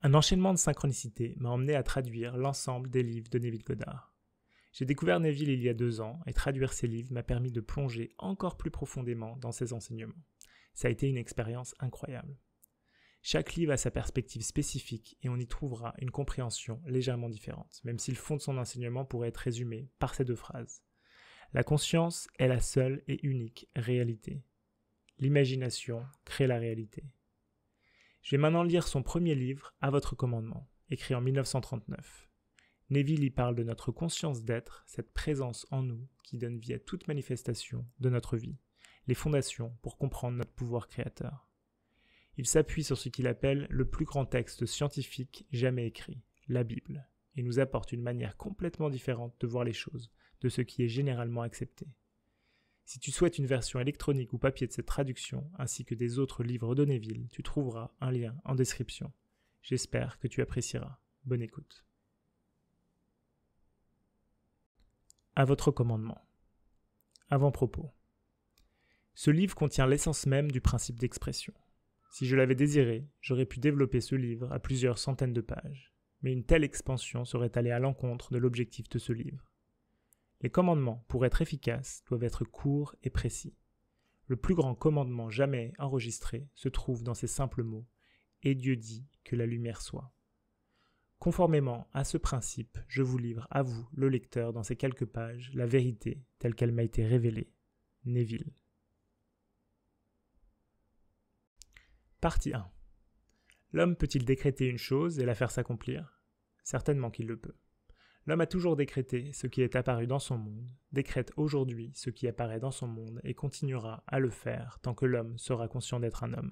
Un enchaînement de synchronicités m'a emmené à traduire l'ensemble des livres de Neville Goddard. J'ai découvert Neville il y a 2 ans et traduire ses livres m'a permis de plonger encore plus profondément dans ses enseignements. Ça a été une expérience incroyable. Chaque livre a sa perspective spécifique et on y trouvera une compréhension légèrement différente, même si le fond de son enseignement pourrait être résumé par ces 2 phrases. La conscience est la seule et unique réalité. L'imagination crée la réalité. Je vais maintenant lire son premier livre, À votre commandement, écrit en 1939. Neville y parle de notre conscience d'être, cette présence en nous qui donne vie à toute manifestation de notre vie, les fondations pour comprendre notre pouvoir créateur. Il s'appuie sur ce qu'il appelle le plus grand texte scientifique jamais écrit, la Bible, et nous apporte une manière complètement différente de voir les choses, de ce qui est généralement accepté. Si tu souhaites une version électronique ou papier de cette traduction, ainsi que des autres livres de Neville, tu trouveras un lien en description. J'espère que tu apprécieras. Bonne écoute. À votre commandement. Avant-propos. Ce livre contient l'essence même du principe d'expression. Si je l'avais désiré, j'aurais pu développer ce livre à plusieurs centaines de pages, mais une telle expansion serait allée à l'encontre de l'objectif de ce livre. Les commandements, pour être efficaces, doivent être courts et précis. Le plus grand commandement jamais enregistré se trouve dans ces simples mots « Et Dieu dit que la lumière soit ». Conformément à ce principe, je vous livre à vous, le lecteur, dans ces quelques pages, la vérité telle qu'elle m'a été révélée. Neville. Partie 1. L'homme peut-il décréter une chose et la faire s'accomplir? Certainement qu'il le peut. L'homme a toujours décrété ce qui est apparu dans son monde, décrète aujourd'hui ce qui apparaît dans son monde et continuera à le faire tant que l'homme sera conscient d'être un homme.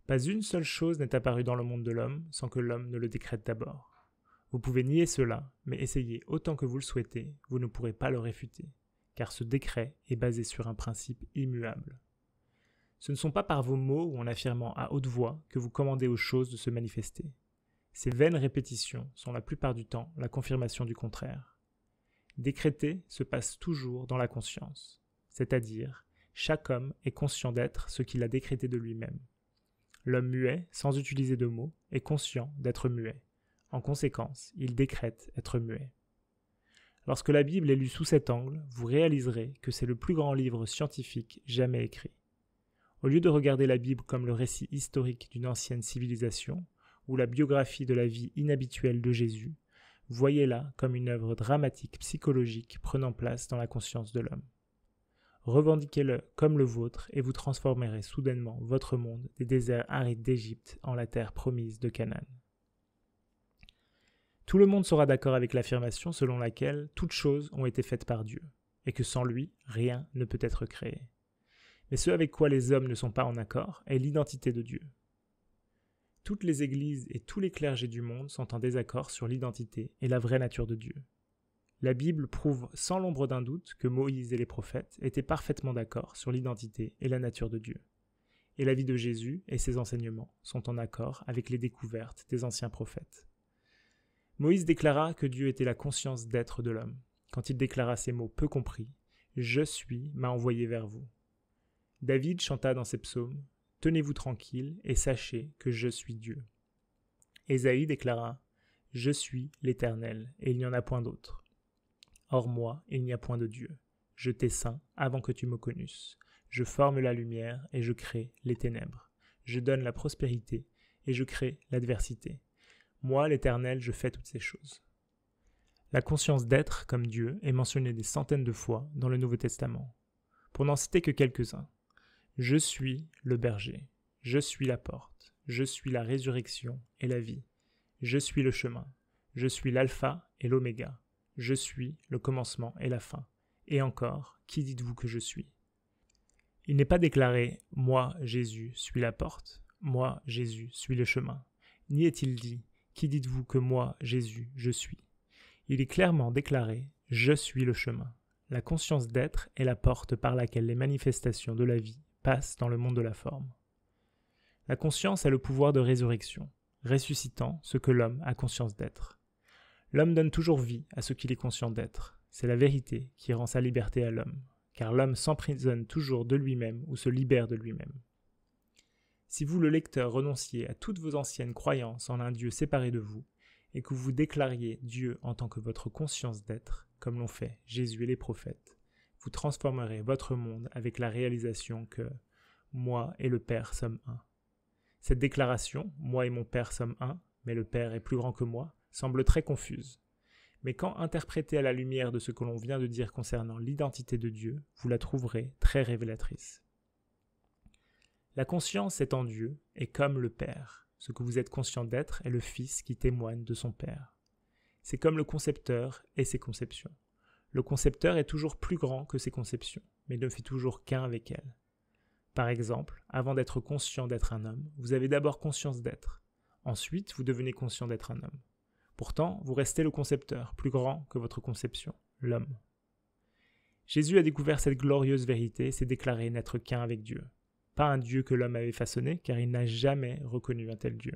Pas une seule chose n'est apparue dans le monde de l'homme sans que l'homme ne le décrète d'abord. Vous pouvez nier cela, mais essayez autant que vous le souhaitez, vous ne pourrez pas le réfuter, car ce décret est basé sur un principe immuable. Ce ne sont pas par vos mots ou en affirmant à haute voix que vous commandez aux choses de se manifester. Ces vaines répétitions sont la plupart du temps la confirmation du contraire. Décréter se passe toujours dans la conscience, c'est-à-dire chaque homme est conscient d'être ce qu'il a décrété de lui-même. L'homme muet, sans utiliser de mots, est conscient d'être muet. En conséquence, il décrète être muet. Lorsque la Bible est lue sous cet angle, vous réaliserez que c'est le plus grand livre scientifique jamais écrit. Au lieu de regarder la Bible comme le récit historique d'une ancienne civilisation, ou la biographie de la vie inhabituelle de Jésus, voyez-la comme une œuvre dramatique psychologique prenant place dans la conscience de l'homme. Revendiquez-le comme le vôtre et vous transformerez soudainement votre monde des déserts arides d'Égypte en la terre promise de Canaan. Tout le monde sera d'accord avec l'affirmation selon laquelle toutes choses ont été faites par Dieu, et que sans lui, rien ne peut être créé. Mais ce avec quoi les hommes ne sont pas en accord est l'identité de Dieu. Toutes les églises et tous les clergés du monde sont en désaccord sur l'identité et la vraie nature de Dieu. La Bible prouve sans l'ombre d'un doute que Moïse et les prophètes étaient parfaitement d'accord sur l'identité et la nature de Dieu. Et la vie de Jésus et ses enseignements sont en accord avec les découvertes des anciens prophètes. Moïse déclara que Dieu était la conscience d'être de l'homme, quand il déclara ces mots peu compris « Je suis m'a envoyé vers vous ». David chanta dans ses psaumes « Tenez-vous tranquille et sachez que je suis Dieu ». Ésaïe déclara « Je suis l'Éternel et il n'y en a point d'autre. Hors moi, il n'y a point de Dieu. Je t'ai saint avant que tu me connusses. Je forme la lumière et je crée les ténèbres. Je donne la prospérité et je crée l'adversité. Moi, l'Éternel, je fais toutes ces choses. » La conscience d'être comme Dieu est mentionnée des centaines de fois dans le Nouveau Testament. Pour n'en citer que quelques-uns. Je suis le berger. Je suis la porte. Je suis la résurrection et la vie. Je suis le chemin. Je suis l'alpha et l'oméga. Je suis le commencement et la fin. Et encore, qui dites-vous que je suis? Il n'est pas déclaré « Moi, Jésus, suis la porte. Moi, Jésus, suis le chemin. » Ni est-il dit « Qui dites-vous que moi, Jésus, je suis ?» Il est clairement déclaré « Je suis le chemin ». La conscience d'être est la porte par laquelle les manifestations de la vie passent dans le monde de la forme. La conscience a le pouvoir de résurrection, ressuscitant ce que l'homme a conscience d'être. L'homme donne toujours vie à ce qu'il est conscient d'être. C'est la vérité qui rend sa liberté à l'homme, car l'homme s'emprisonne toujours de lui-même ou se libère de lui-même. Si vous, le lecteur, renonciez à toutes vos anciennes croyances en un Dieu séparé de vous, et que vous déclariez Dieu en tant que votre conscience d'être, comme l'ont fait Jésus et les prophètes, vous transformerez votre monde avec la réalisation que « moi et le Père sommes un ». Cette déclaration « moi et mon Père sommes un, mais le Père est plus grand que moi » semble très confuse. Mais quand interprétée à la lumière de ce que l'on vient de dire concernant l'identité de Dieu, vous la trouverez très révélatrice. La conscience est en Dieu et comme le Père. Ce que vous êtes conscient d'être est le Fils qui témoigne de son Père. C'est comme le concepteur et ses conceptions. Le concepteur est toujours plus grand que ses conceptions, mais ne fait toujours qu'un avec elles. Par exemple, avant d'être conscient d'être un homme, vous avez d'abord conscience d'être. Ensuite, vous devenez conscient d'être un homme. Pourtant, vous restez le concepteur, plus grand que votre conception, l'homme. Jésus a découvert cette glorieuse vérité et s'est déclaré n'être qu'un avec Dieu. Pas un Dieu que l'homme avait façonné, car il n'a jamais reconnu un tel Dieu.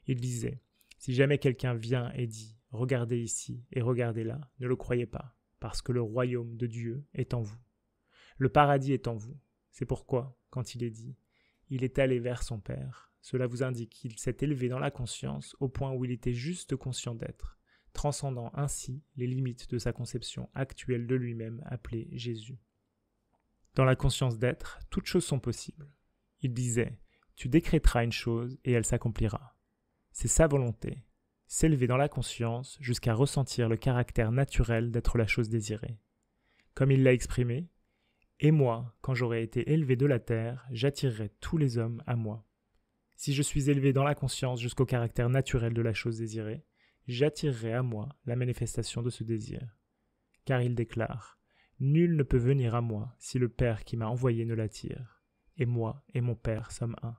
Il disait, si jamais quelqu'un vient et dit, regardez ici et regardez là, ne le croyez pas, parce que le royaume de Dieu est en vous. Le paradis est en vous. C'est pourquoi, quand il est dit, il est allé vers son Père, cela vous indique qu'il s'est élevé dans la conscience au point où il était juste conscient d'être, transcendant ainsi les limites de sa conception actuelle de lui-même appelée Jésus. Dans la conscience d'être, toutes choses sont possibles. Il disait, tu décréteras une chose et elle s'accomplira. C'est sa volonté, s'élever dans la conscience jusqu'à ressentir le caractère naturel d'être la chose désirée. Comme il l'a exprimé, « Et moi, quand j'aurai été élevé de la terre, j'attirerai tous les hommes à moi. Si je suis élevé dans la conscience jusqu'au caractère naturel de la chose désirée, j'attirerai à moi la manifestation de ce désir. » Car il déclare, « Nul ne peut venir à moi si le Père qui m'a envoyé ne l'attire. Et moi et mon Père sommes un. »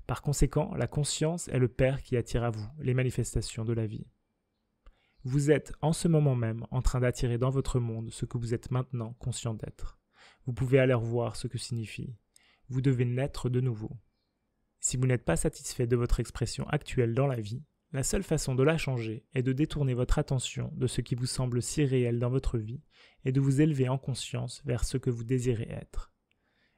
Par conséquent, la conscience est le Père qui attire à vous les manifestations de la vie. Vous êtes en ce moment même en train d'attirer dans votre monde ce que vous êtes maintenant conscient d'être. Vous pouvez alors voir ce que signifie. Vous devez naître de nouveau. Si vous n'êtes pas satisfait de votre expression actuelle dans la vie, la seule façon de la changer est de détourner votre attention de ce qui vous semble si réel dans votre vie et de vous élever en conscience vers ce que vous désirez être.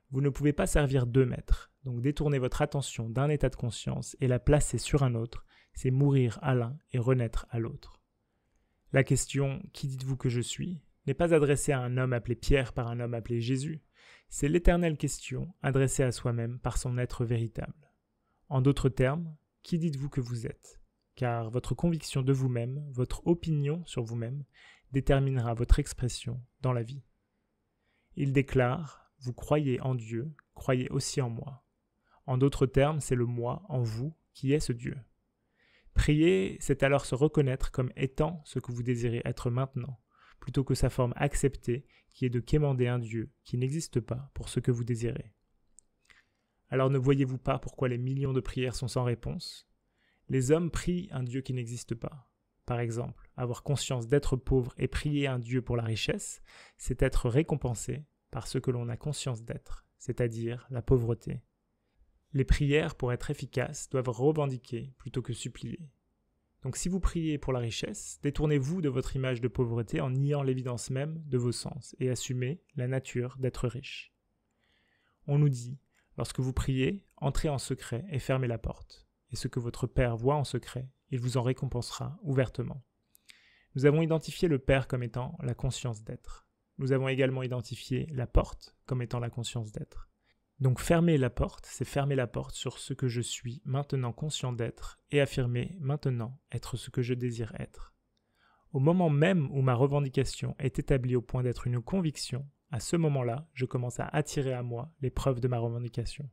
Vous ne pouvez pas servir deux maîtres, donc détourner votre attention d'un état de conscience et la placer sur un autre, c'est mourir à l'un et renaître à l'autre. La question « Qui dites-vous que je suis ?» n'est pas adressée à un homme appelé Pierre par un homme appelé Jésus, c'est l'éternelle question adressée à soi-même par son être véritable. En d'autres termes, qui dites-vous que vous êtes ? Car votre conviction de vous-même, votre opinion sur vous-même, déterminera votre expression dans la vie. Il déclare « Vous croyez en Dieu, croyez aussi en moi ». En d'autres termes, c'est le moi en vous qui est ce Dieu. Prier, c'est alors se reconnaître comme étant ce que vous désirez être maintenant, plutôt que sa forme acceptée qui est de quémander un Dieu qui n'existe pas pour ce que vous désirez. Alors ne voyez-vous pas pourquoi les millions de prières sont sans réponse ? Les hommes prient un Dieu qui n'existe pas. Par exemple, avoir conscience d'être pauvre et prier un Dieu pour la richesse, c'est être récompensé par ce que l'on a conscience d'être, c'est-à-dire la pauvreté. Les prières, pour être efficaces, doivent revendiquer plutôt que supplier. Donc si vous priez pour la richesse, détournez-vous de votre image de pauvreté en niant l'évidence même de vos sens et assumez la nature d'être riche. On nous dit, lorsque vous priez, entrez en secret et fermez la porte. Et ce que votre Père voit en secret, il vous en récompensera ouvertement. Nous avons identifié le Père comme étant la conscience d'être. Nous avons également identifié la porte comme étant la conscience d'être. Donc fermer la porte, c'est fermer la porte sur ce que je suis maintenant conscient d'être et affirmer maintenant être ce que je désire être. Au moment même où ma revendication est établie au point d'être une conviction, à ce moment-là, je commence à attirer à moi les preuves de ma revendication.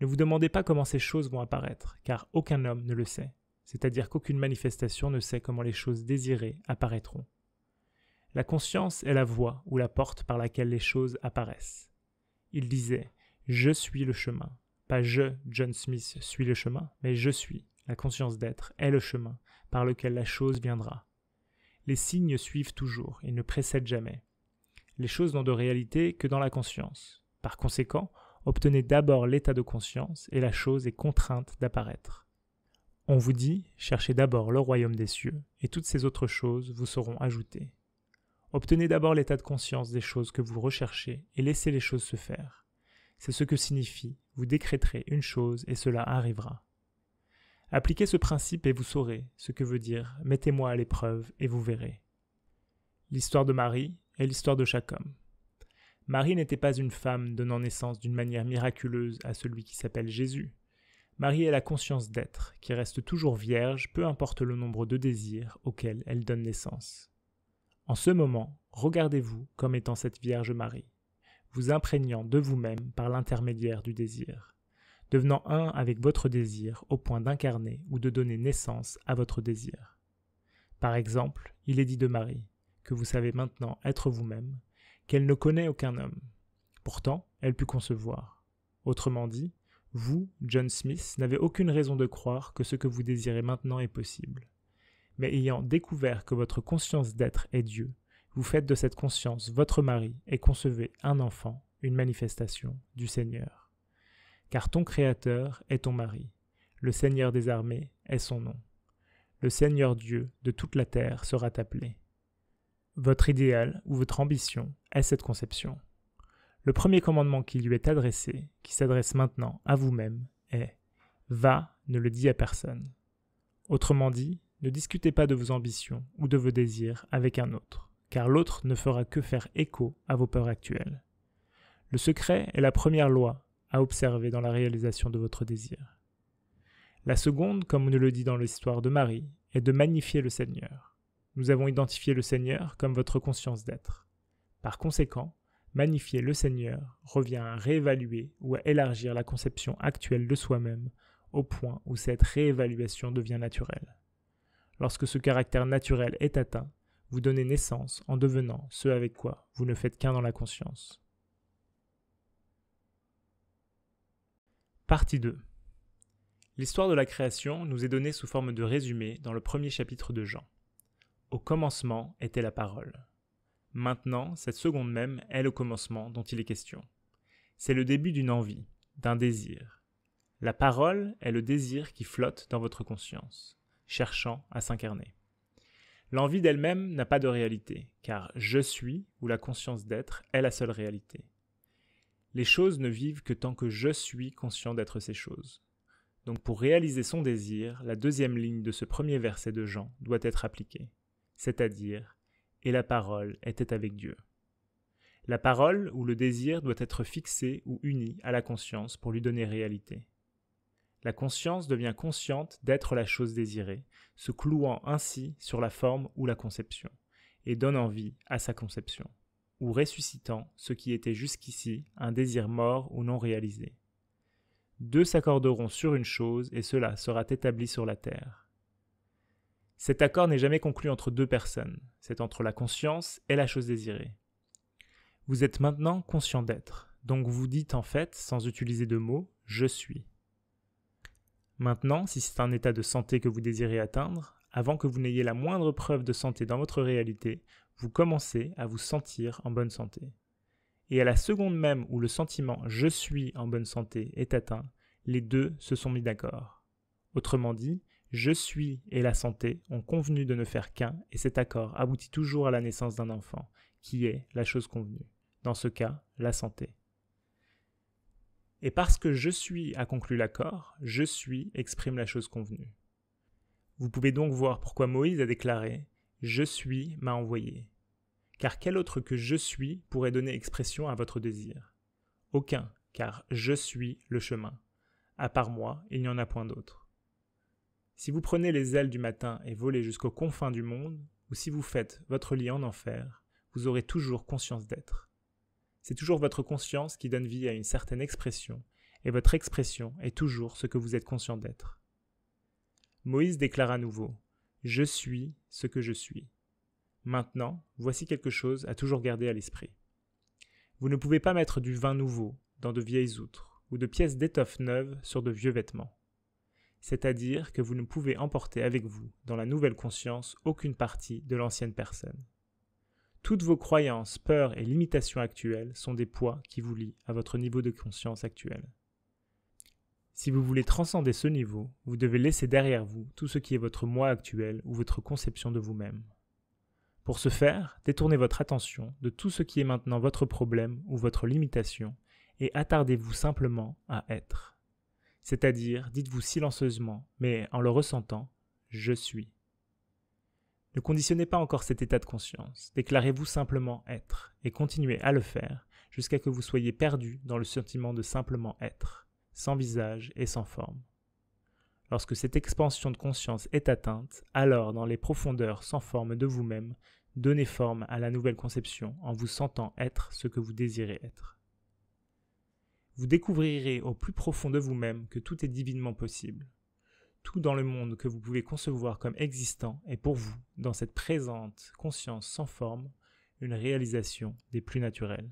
Ne vous demandez pas comment ces choses vont apparaître, car aucun homme ne le sait, c'est-à-dire qu'aucune manifestation ne sait comment les choses désirées apparaîtront. La conscience est la voie ou la porte par laquelle les choses apparaissent. Il disait « Je suis le chemin ». Pas « je, John Smith, suis le chemin », mais « je suis ». La conscience d'être est le chemin par lequel la chose viendra. Les signes suivent toujours et ne précèdent jamais. Les choses n'ont de réalité que dans la conscience. Par conséquent, obtenez d'abord l'état de conscience et la chose est contrainte d'apparaître. On vous dit « Cherchez d'abord le royaume des cieux et toutes ces autres choses vous seront ajoutées ». Obtenez d'abord l'état de conscience des choses que vous recherchez et laissez les choses se faire. C'est ce que signifie « vous décréterez une chose et cela arrivera. Appliquez ce principe et vous saurez ce que veut dire « mettez-moi à l'épreuve et vous verrez ». L'histoire de Marie est l'histoire de chaque homme. Marie n'était pas une femme donnant naissance d'une manière miraculeuse à celui qui s'appelle Jésus. Marie est la conscience d'être, qui reste toujours vierge, peu importe le nombre de désirs auxquels elle donne naissance. En ce moment, regardez-vous comme étant cette Vierge Marie, vous imprégnant de vous-même par l'intermédiaire du désir, devenant un avec votre désir au point d'incarner ou de donner naissance à votre désir. Par exemple, il est dit de Marie, que vous savez maintenant être vous-même, qu'elle ne connaît aucun homme. Pourtant, elle put concevoir. Autrement dit, vous, John Smith, n'avez aucune raison de croire que ce que vous désirez maintenant est possible. Mais ayant découvert que votre conscience d'être est Dieu, vous faites de cette conscience votre mari et concevez un enfant, une manifestation du Seigneur. Car ton Créateur est ton mari, le Seigneur des armées est son nom. Le Seigneur Dieu de toute la terre sera appelé. Votre idéal ou votre ambition est cette conception. Le premier commandement qui lui est adressé, qui s'adresse maintenant à vous-même, est « Va, ne le dis à personne ». Autrement dit, ne discutez pas de vos ambitions ou de vos désirs avec un autre, car l'autre ne fera que faire écho à vos peurs actuelles. Le secret est la première loi à observer dans la réalisation de votre désir. La seconde, comme on nous le dit dans l'histoire de Marie, est de magnifier le Seigneur. Nous avons identifié le Seigneur comme votre conscience d'être. Par conséquent, magnifier le Seigneur revient à réévaluer ou à élargir la conception actuelle de soi-même au point où cette réévaluation devient naturelle. Lorsque ce caractère naturel est atteint, vous donnez naissance en devenant ce avec quoi vous ne faites qu'un dans la conscience. Partie 2. L'histoire de la création nous est donnée sous forme de résumé dans le premier chapitre de Jean. Au commencement était la parole. Maintenant, cette seconde même est le commencement dont il est question. C'est le début d'une envie, d'un désir. La parole est le désir qui flotte dans votre conscience, cherchant à s'incarner. L'envie d'elle-même n'a pas de réalité, car « je suis » ou la conscience d'être est la seule réalité. Les choses ne vivent que tant que je suis conscient d'être ces choses. Donc pour réaliser son désir, la deuxième ligne de ce premier verset de Jean doit être appliquée, c'est-à-dire « et la parole était avec Dieu ». La parole ou le désir doit être fixé ou uni à la conscience pour lui donner réalité. La conscience devient consciente d'être la chose désirée, se clouant ainsi sur la forme ou la conception, et donne envie à sa conception, ou ressuscitant ce qui était jusqu'ici un désir mort ou non réalisé. Deux s'accorderont sur une chose et cela sera établi sur la terre. Cet accord n'est jamais conclu entre deux personnes, c'est entre la conscience et la chose désirée. Vous êtes maintenant conscient d'être, donc vous dites en fait, sans utiliser de mots, « je suis ». Maintenant, si c'est un état de santé que vous désirez atteindre, avant que vous n'ayez la moindre preuve de santé dans votre réalité, vous commencez à vous sentir en bonne santé. Et à la seconde même où le sentiment « je suis en bonne santé » est atteint, les deux se sont mis d'accord. Autrement dit, « je suis » et la santé ont convenu de ne faire qu'un et cet accord aboutit toujours à la naissance d'un enfant, qui est la chose convenue, dans ce cas, la santé. Et parce que « je suis » a conclu l'accord, « je suis » exprime la chose convenue. Vous pouvez donc voir pourquoi Moïse a déclaré « je suis m'a envoyé ». Car quel autre que « je suis » pourrait donner expression à votre désir? Aucun, car « je suis le chemin ». À part moi, il n'y en a point d'autre. Si vous prenez les ailes du matin et volez jusqu'aux confins du monde, ou si vous faites votre lit en enfer, vous aurez toujours conscience d'être. C'est toujours votre conscience qui donne vie à une certaine expression, et votre expression est toujours ce que vous êtes conscient d'être. Moïse déclare à nouveau « Je suis ce que je suis ». Maintenant, voici quelque chose à toujours garder à l'esprit. Vous ne pouvez pas mettre du vin nouveau dans de vieilles outres, ou de pièces d'étoffe neuves sur de vieux vêtements. C'est-à-dire que vous ne pouvez emporter avec vous, dans la nouvelle conscience, aucune partie de l'ancienne personne. Toutes vos croyances, peurs et limitations actuelles sont des poids qui vous lient à votre niveau de conscience actuel. Si vous voulez transcender ce niveau, vous devez laisser derrière vous tout ce qui est votre moi actuel ou votre conception de vous-même. Pour ce faire, détournez votre attention de tout ce qui est maintenant votre problème ou votre limitation et attardez-vous simplement à être. C'est-à-dire, dites-vous silencieusement, mais en le ressentant, « Je suis ». Ne conditionnez pas encore cet état de conscience, déclarez-vous simplement être, et continuez à le faire jusqu'à que vous soyez perdu dans le sentiment de simplement être, sans visage et sans forme. Lorsque cette expansion de conscience est atteinte, alors dans les profondeurs sans forme de vous-même, donnez forme à la nouvelle conception en vous sentant être ce que vous désirez être. Vous découvrirez au plus profond de vous-même que tout est divinement possible. Tout dans le monde que vous pouvez concevoir comme existant est pour vous, dans cette présente conscience sans forme, une réalisation des plus naturelles.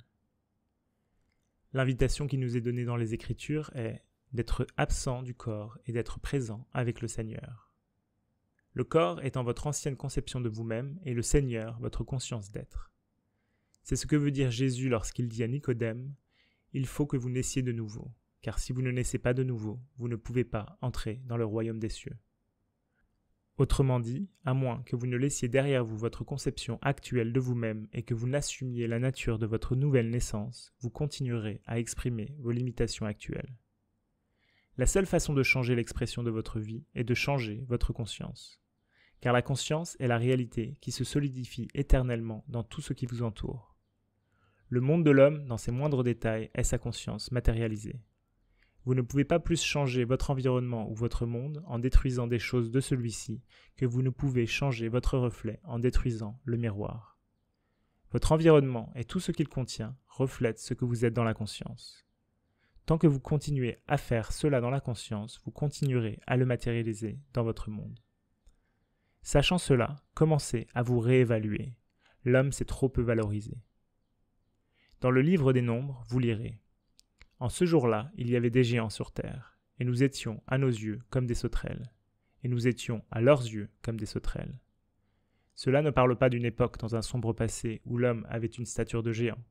L'invitation qui nous est donnée dans les Écritures est d'être absent du corps et d'être présent avec le Seigneur. Le corps étant votre ancienne conception de vous-même et le Seigneur votre conscience d'être. C'est ce que veut dire Jésus lorsqu'il dit à Nicodème « Il faut que vous naissiez de nouveau, car si vous ne naissez pas de nouveau, vous ne pouvez pas entrer dans le royaume des cieux. » Autrement dit, à moins que vous ne laissiez derrière vous votre conception actuelle de vous-même et que vous n'assumiez la nature de votre nouvelle naissance, vous continuerez à exprimer vos limitations actuelles. La seule façon de changer l'expression de votre vie est de changer votre conscience. Car la conscience est la réalité qui se solidifie éternellement dans tout ce qui vous entoure. Le monde de l'homme, dans ses moindres détails, est sa conscience matérialisée. Vous ne pouvez pas plus changer votre environnement ou votre monde en détruisant des choses de celui-ci que vous ne pouvez changer votre reflet en détruisant le miroir. Votre environnement et tout ce qu'il contient reflètent ce que vous êtes dans la conscience. Tant que vous continuez à faire cela dans la conscience, vous continuerez à le matérialiser dans votre monde. Sachant cela, commencez à vous réévaluer. L'homme s'est trop peu valorisé. Dans le livre des Nombres, vous lirez « En ce jour-là, il y avait des géants sur terre, et nous étions à nos yeux comme des sauterelles, et nous étions à leurs yeux comme des sauterelles. » Cela ne parle pas d'une époque dans un sombre passé où l'homme avait une stature de géant.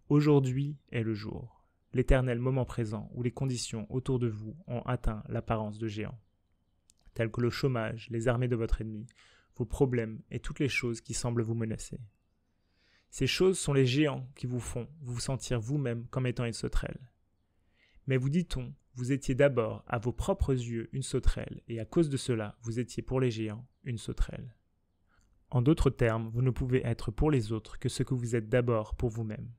Aujourd'hui est le jour, l'éternel moment présent où les conditions autour de vous ont atteint l'apparence de géant, tels que le chômage, les armées de votre ennemi, vos problèmes et toutes les choses qui semblent vous menacer. Ces choses sont les géants qui vous font vous sentir vous-même comme étant une sauterelle. Mais vous dit-on, vous étiez d'abord à vos propres yeux une sauterelle, et à cause de cela, vous étiez pour les géants une sauterelle. En d'autres termes, vous ne pouvez être pour les autres que ce que vous êtes d'abord pour vous-même.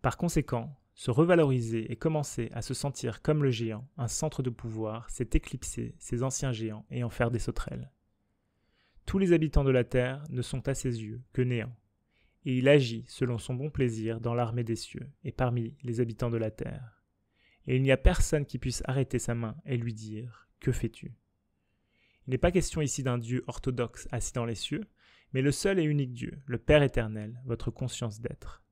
Par conséquent, se revaloriser et commencer à se sentir comme le géant, un centre de pouvoir, c'est éclipser ces anciens géants et en faire des sauterelles. Tous les habitants de la terre ne sont à ses yeux que néants, et il agit selon son bon plaisir dans l'armée des cieux et parmi les habitants de la terre. Et il n'y a personne qui puisse arrêter sa main et lui dire « Que fais-tu » Il n'est pas question ici d'un Dieu orthodoxe assis dans les cieux, mais le seul et unique Dieu, le Père éternel, votre conscience d'être.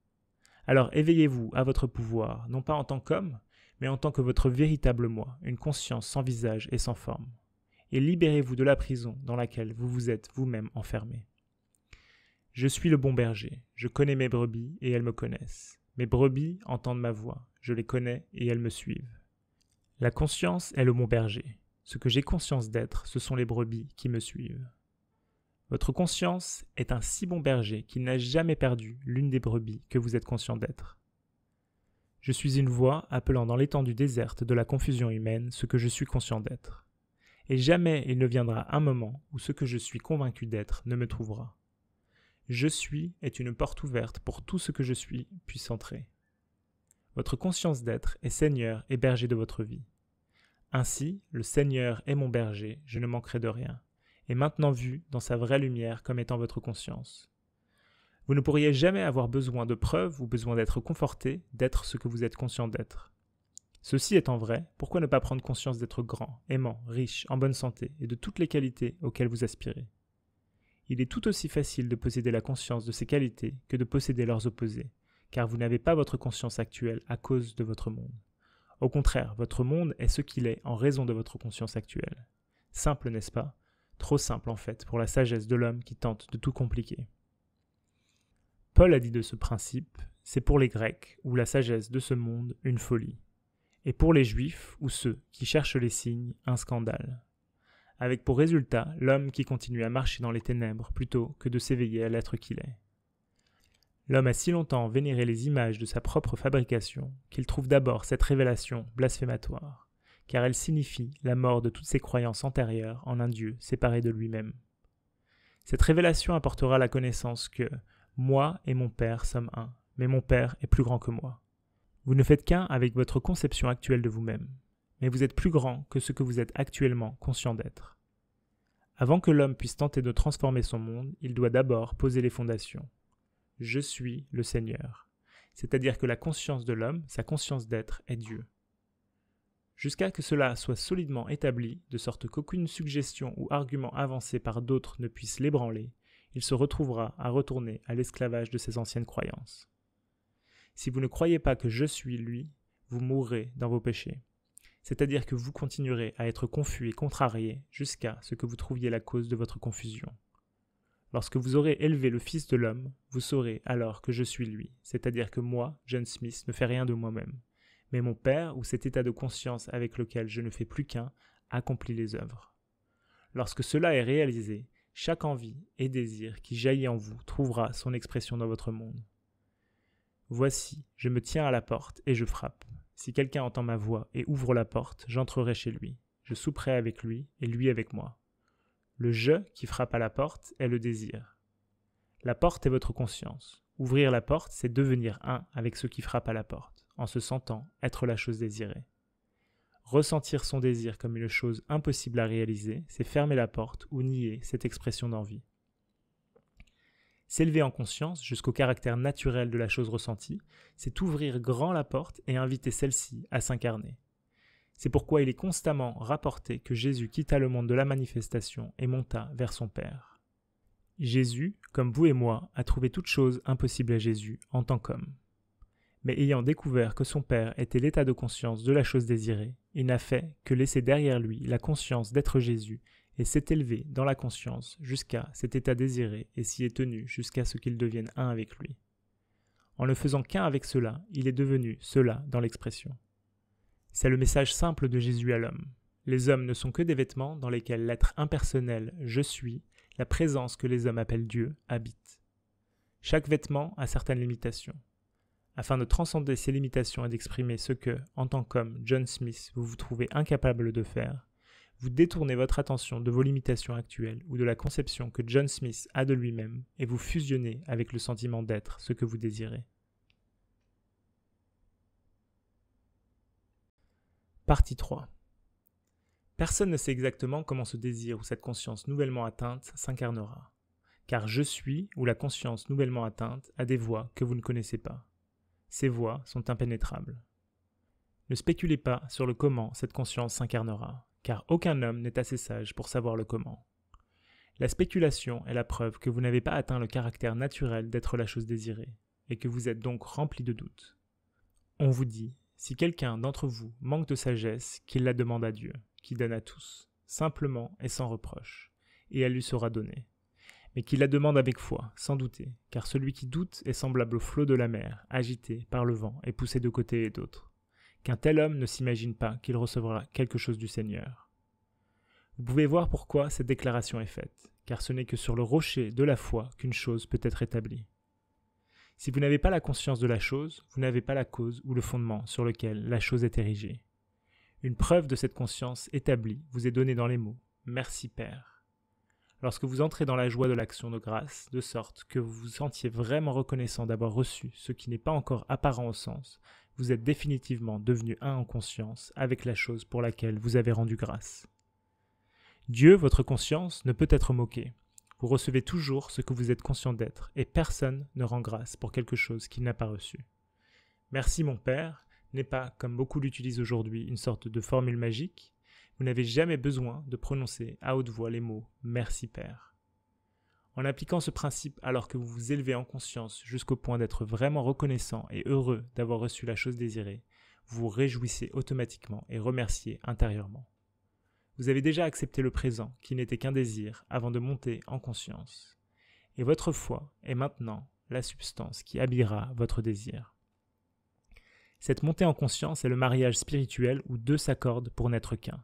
Alors éveillez-vous à votre pouvoir, non pas en tant qu'homme, mais en tant que votre véritable moi, une conscience sans visage et sans forme. Et libérez-vous de la prison dans laquelle vous vous êtes vous-même enfermé. Je suis le bon berger, je connais mes brebis et elles me connaissent. Mes brebis entendent ma voix, je les connais et elles me suivent. La conscience est le bon berger. Ce que j'ai conscience d'être, ce sont les brebis qui me suivent. Votre conscience est un si bon berger qu'il n'a jamais perdu l'une des brebis que vous êtes conscient d'être. Je suis une voix appelant dans l'étendue déserte de la confusion humaine ce que je suis conscient d'être. Et jamais il ne viendra un moment où ce que je suis convaincu d'être ne me trouvera. Je suis est une porte ouverte pour tout ce que je suis puisse entrer. Votre conscience d'être est Seigneur et berger de votre vie. Ainsi, le Seigneur est mon berger, je ne manquerai de rien, et maintenant vu dans sa vraie lumière comme étant votre conscience. Vous ne pourriez jamais avoir besoin de preuves ou besoin d'être conforté d'être ce que vous êtes conscient d'être. Ceci étant vrai, pourquoi ne pas prendre conscience d'être grand, aimant, riche, en bonne santé et de toutes les qualités auxquelles vous aspirez? Il est tout aussi facile de posséder la conscience de ces qualités que de posséder leurs opposés, car vous n'avez pas votre conscience actuelle à cause de votre monde. Au contraire, votre monde est ce qu'il est en raison de votre conscience actuelle. Simple, n'est-ce pas? Trop simple en fait pour la sagesse de l'homme qui tente de tout compliquer. Paul a dit de ce principe, c'est pour les Grecs ou la sagesse de ce monde une folie, et pour les Juifs ou ceux qui cherchent les signes un scandale. Avec pour résultat l'homme qui continue à marcher dans les ténèbres plutôt que de s'éveiller à l'être qu'il est. L'homme a si longtemps vénéré les images de sa propre fabrication qu'il trouve d'abord cette révélation blasphématoire, car elle signifie la mort de toutes ses croyances antérieures en un Dieu séparé de lui-même. Cette révélation apportera la connaissance que « moi et mon Père sommes un, mais mon Père est plus grand que moi ». Vous ne faites qu'un avec votre conception actuelle de vous-même, mais vous êtes plus grand que ce que vous êtes actuellement conscient d'être. Avant que l'homme puisse tenter de transformer son monde, il doit d'abord poser les fondations. Je suis le Seigneur, c'est-à-dire que la conscience de l'homme, sa conscience d'être, est Dieu. Jusqu'à que cela soit solidement établi, de sorte qu'aucune suggestion ou argument avancé par d'autres ne puisse l'ébranler, il se retrouvera à retourner à l'esclavage de ses anciennes croyances. Si vous ne croyez pas que je suis lui, vous mourrez dans vos péchés. C'est-à-dire que vous continuerez à être confus et contrarié jusqu'à ce que vous trouviez la cause de votre confusion. Lorsque vous aurez élevé le Fils de l'homme, vous saurez alors que je suis lui, c'est-à-dire que moi, John Smith, ne fais rien de moi-même. Mais mon Père, ou cet état de conscience avec lequel je ne fais plus qu'un, accomplit les œuvres. Lorsque cela est réalisé, chaque envie et désir qui jaillit en vous trouvera son expression dans votre monde. Voici, je me tiens à la porte et je frappe. Si quelqu'un entend ma voix et ouvre la porte, j'entrerai chez lui. Je souperai avec lui et lui avec moi. Le « je » qui frappe à la porte est le désir. La porte est votre conscience. Ouvrir la porte, c'est devenir un avec ceux qui frappent à la porte, en se sentant être la chose désirée. Ressentir son désir comme une chose impossible à réaliser, c'est fermer la porte ou nier cette expression d'envie. S'élever en conscience jusqu'au caractère naturel de la chose ressentie, c'est ouvrir grand la porte et inviter celle-ci à s'incarner. C'est pourquoi il est constamment rapporté que Jésus quitta le monde de la manifestation et monta vers son Père. Jésus, comme vous et moi, a trouvé toute chose impossible à Jésus en tant qu'homme. Mais ayant découvert que son Père était l'état de conscience de la chose désirée, il n'a fait que laisser derrière lui la conscience d'être Jésus et s'est élevé dans la conscience jusqu'à cet état désiré et s'y est tenu jusqu'à ce qu'il devienne un avec lui. En ne faisant qu'un avec cela, il est devenu cela dans l'expression. C'est le message simple de Jésus à l'homme. Les hommes ne sont que des vêtements dans lesquels l'être impersonnel « je suis », la présence que les hommes appellent Dieu, habite. Chaque vêtement a certaines limitations. Afin de transcender ces limitations et d'exprimer ce que, en tant qu'homme, John Smith, vous vous trouvez incapable de faire, vous détournez votre attention de vos limitations actuelles ou de la conception que John Smith a de lui-même et vous fusionnez avec le sentiment d'être ce que vous désirez. Partie 3. Personne ne sait exactement comment ce désir ou cette conscience nouvellement atteinte s'incarnera, car je suis ou la conscience nouvellement atteinte a des voies que vous ne connaissez pas. Ces voies sont impénétrables. Ne spéculez pas sur le comment cette conscience s'incarnera, car aucun homme n'est assez sage pour savoir le comment. La spéculation est la preuve que vous n'avez pas atteint le caractère naturel d'être la chose désirée, et que vous êtes donc rempli de doutes. On vous dit, si quelqu'un d'entre vous manque de sagesse, qu'il la demande à Dieu, qui donne à tous, simplement et sans reproche, et elle lui sera donnée. Mais qu'il la demande avec foi, sans douter, car celui qui doute est semblable au flot de la mer, agité par le vent et poussé de côté et d'autre. Qu'un tel homme ne s'imagine pas qu'il recevra quelque chose du Seigneur. Vous pouvez voir pourquoi cette déclaration est faite, car ce n'est que sur le rocher de la foi qu'une chose peut être établie. Si vous n'avez pas la conscience de la chose, vous n'avez pas la cause ou le fondement sur lequel la chose est érigée. Une preuve de cette conscience établie vous est donnée dans les mots « Merci Père ». Lorsque vous entrez dans la joie de l'action de grâce, de sorte que vous vous sentiez vraiment reconnaissant d'avoir reçu ce qui n'est pas encore apparent au sens, vous êtes définitivement devenu un en conscience avec la chose pour laquelle vous avez rendu grâce. Dieu, votre conscience, ne peut être moqué. Vous recevez toujours ce que vous êtes conscient d'être, et personne ne rend grâce pour quelque chose qu'il n'a pas reçu. Merci mon Père n'est pas, comme beaucoup l'utilisent aujourd'hui, une sorte de formule magique. Vous n'avez jamais besoin de prononcer à haute voix les mots « Merci Père ». En appliquant ce principe alors que vous vous élevez en conscience jusqu'au point d'être vraiment reconnaissant et heureux d'avoir reçu la chose désirée, vous vous réjouissez automatiquement et remerciez intérieurement. Vous avez déjà accepté le présent qui n'était qu'un désir avant de monter en conscience. Et votre foi est maintenant la substance qui habillera votre désir. Cette montée en conscience est le mariage spirituel où deux s'accordent pour n'être qu'un,